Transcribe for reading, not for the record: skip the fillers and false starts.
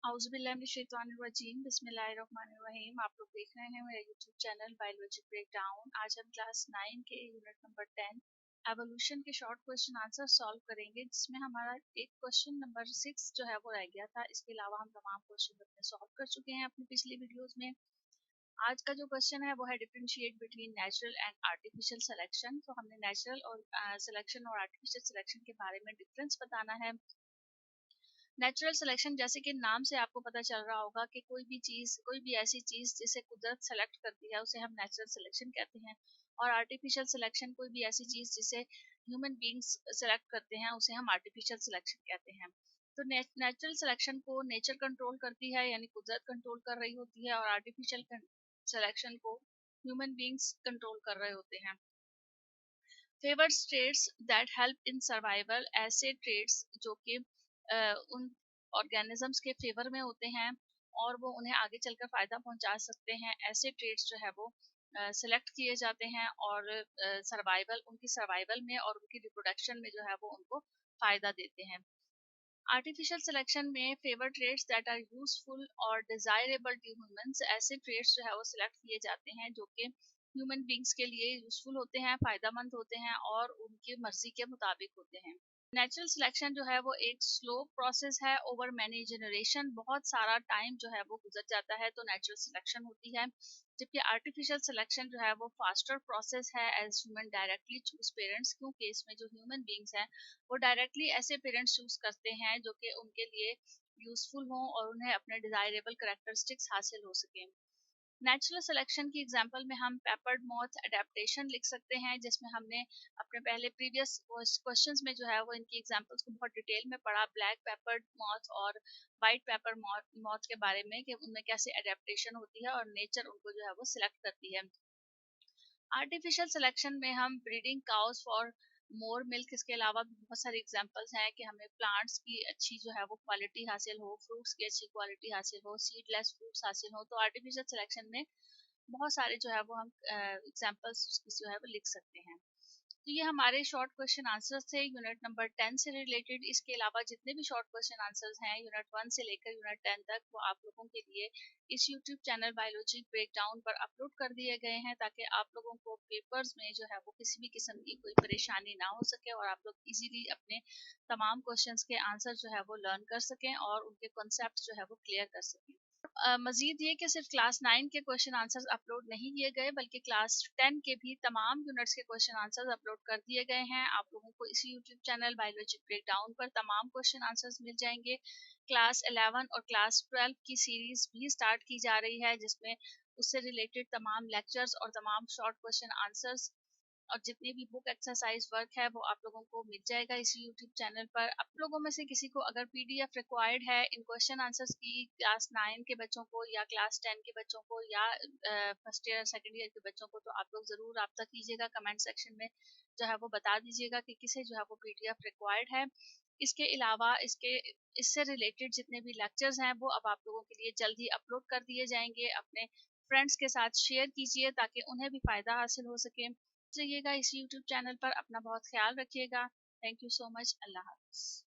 औज़ुबिल्लाहिमिनश्शैतानिर्रजीम बिस्मिल्लाहिर्रहमानिर्रहीम। आप लोग देख रहे हैं मेरा यूट्यूब चैनल बायोलॉजी ब्रेकडाउन। आज हम क्लास 9 के यूनिट नंबर 10 एवोल्यूशन के शॉर्ट क्वेश्चन आंसर सॉल्व करेंगे, जिसमें हमारा एक क्वेश्चन नंबर 6 जो है वो रह गया था। इसके अलावा हम तमाम क्वेश्चन अपने सॉल्व कर चुके हैं अपनी पिछली वीडियोस में। आज का जो क्वेश्चन है वो है differentiate between natural and artificial selection. तो हमने नेचुरल और सिलेक्शन और आर्टिफिशियल सिलेक्शन के बारे में डिफरेंस बताना है। नेचुरल सिलेक्शन, जैसे कि नाम से आपको पता चल रहा होगा कि कोई भी ऐसी चीज जिसे कुदरत सेलेक्ट करती है उसे हम नेचुरल सिलेक्शन कहते हैं। और आर्टिफिशियल सिलेक्शन कोई भी ऐसी चीज जिसे ह्यूमन बींग्स सेलेक्ट करते हैं उसे हम आर्टिफिशियल सिलेक्शन कहते हैं। तो नेचुरल सिलेक्शन को नेचर कंट्रोल करती है, यानी कुदरत कंट्रोल कर रही होती है, और आर्टिफिशियल सिलेक्शन को ह्यूमन बींग्स कंट्रोल कर रहे होते हैं। Favoured traits that help in survival, ऐसे ट्रेड्स जो कि उन ऑर्गेनिजम्स के फेवर में होते हैं और वो उन्हें आगे चलकर फ़ायदा पहुंचा सकते हैं, ऐसे ट्रेड्स जो है वो सिलेक्ट किए जाते हैं और उनकी सर्वाइवल में और उनकी रिप्रोडक्शन में जो है वो उनको फ़ायदा देते हैं। आर्टिफिशियल सिलेक्शन में favour traits that are useful और डिजायरेबल टू ह्यूमंस, ऐसे ट्रेड्स जो है वो सिलेक्ट किए जाते हैं जो कि ह्यूमन बींग्स के लिए यूजफुल होते हैं, फ़ायदेमंद होते हैं और उनकी मर्जी के मुताबिक होते हैं। नेचुरल सिलेक्शन जो है वो एक स्लो प्रोसेस है ओवर मैनी जनरेशन, बहुत सारा टाइम जो है वो गुजर जाता है तो नेचुरल सिलेक्शन होती है। जबकि आर्टिफिशियल सिलेक्शन जो है वो फास्टर प्रोसेस है as human directly choose parents, क्योंकि इसमें जो ह्यूमन बींग्स हैं वो डायरेक्टली ऐसे पेरेंट्स चूज करते हैं जो कि उनके लिए यूजफुल हों और उन्हें अपने डिजायरेबल करेक्टरिस्टिक्स हासिल हो सकें। नेचुरल सिलेक्शन की एग्जांपल में हम पेपर्ड मॉथ एडेप्टेशन लिख सकते हैं, जिसमें हमने अपने पहले प्रीवियस क्वेश्चंस में जो है वो इनकी एग्जांपल्स को बहुत डिटेल में पढ़ा, ब्लैक पेपर्ड मॉथ और वाइट पेपर मॉथ के बारे में, कि उनमें कैसे एडेप्टेशन होती है और नेचर उनको जो है वो सिलेक्ट करती है। आर्टिफिशियल सिलेक्शन में हम breeding cows for more milk, इसके अलावा भी बहुत सारी एग्जांपल्स हैं कि हमें प्लांट्स की अच्छी जो है वो क्वालिटी हासिल हो, फ्रूट्स की अच्छी क्वालिटी हासिल हो, सीडलेस फ्रूट्स हासिल हो। तो आर्टिफिशियल सिलेक्शन में बहुत सारे जो है वो हम एग्जांपल्स जो है वो लिख सकते हैं। तो ये हमारे शॉर्ट क्वेश्चन आंसर्स थे यूनिट नंबर 10 से रिलेटेड। इसके अलावा जितने भी शॉर्ट क्वेश्चन आंसर्स हैं यूनिट 1 से लेकर यूनिट 10 तक, वो आप लोगों के लिए इस यूट्यूब चैनल बायोलॉजी ब्रेकडाउन पर अपलोड कर दिए गए हैं, ताकि आप लोगों को पेपर्स में जो है वो किसी भी किस्म की कोई परेशानी ना हो सके और आप लोग इजीली अपने तमाम क्वेश्चंस के आंसर जो है वो लर्न कर सकें और उनके कॉन्सेप्ट जो है वो क्लियर कर सकें। मजीद ये कि सिर्फ क्लास 9 के क्वेश्चन आंसर्स अपलोड नहीं किए गए, बल्कि क्लास 10 के भी तमाम यूनिट्स के क्वेश्चन आंसर्स अपलोड कर दिए गए हैं। आप लोगों को इसी यूट्यूब चैनल बायोलॉजी ब्रेकडाउन पर तमाम क्वेश्चन आंसर्स मिल जाएंगे। क्लास 11 और क्लास 12 की सीरीज भी स्टार्ट की जा रही है, जिसमें उससे रिलेटेड तमाम लेक्चर्स और तमाम शॉर्ट क्वेश्चन आंसर्स और जितनी भी बुक एक्सरसाइज वर्क है वो आप लोगों को मिल जाएगा इस यूट्यूब चैनल पर। आप लोगों में से किसी को अगर पीडीएफ रिक्वायर्ड है इन क्वेश्चन आंसर्स की, क्लास 9 के बच्चों को या क्लास 10 के बच्चों को या फर्स्ट ईयर सेकंड ईयर के बच्चों को, तो आप लोग ज़रूर रब्ता कीजिएगा, कमेंट सेक्शन में जो है वो बता दीजिएगा कि किसे जो है वो पीडीएफ रिक्वायर्ड है। इसके अलावा इससे रिलेटेड जितने भी लेक्चर्स हैं वो अब आप लोगों के लिए जल्द ही अपलोड कर दिए जाएंगे। अपने फ्रेंड्स के साथ शेयर कीजिए ताकि उन्हें भी फ़ायदा हासिल हो सके। रहिएगा इस यूट्यूब चैनल पर, अपना बहुत ख्याल रखिएगा। Thank you so much. अल्लाह हाफ़िज़।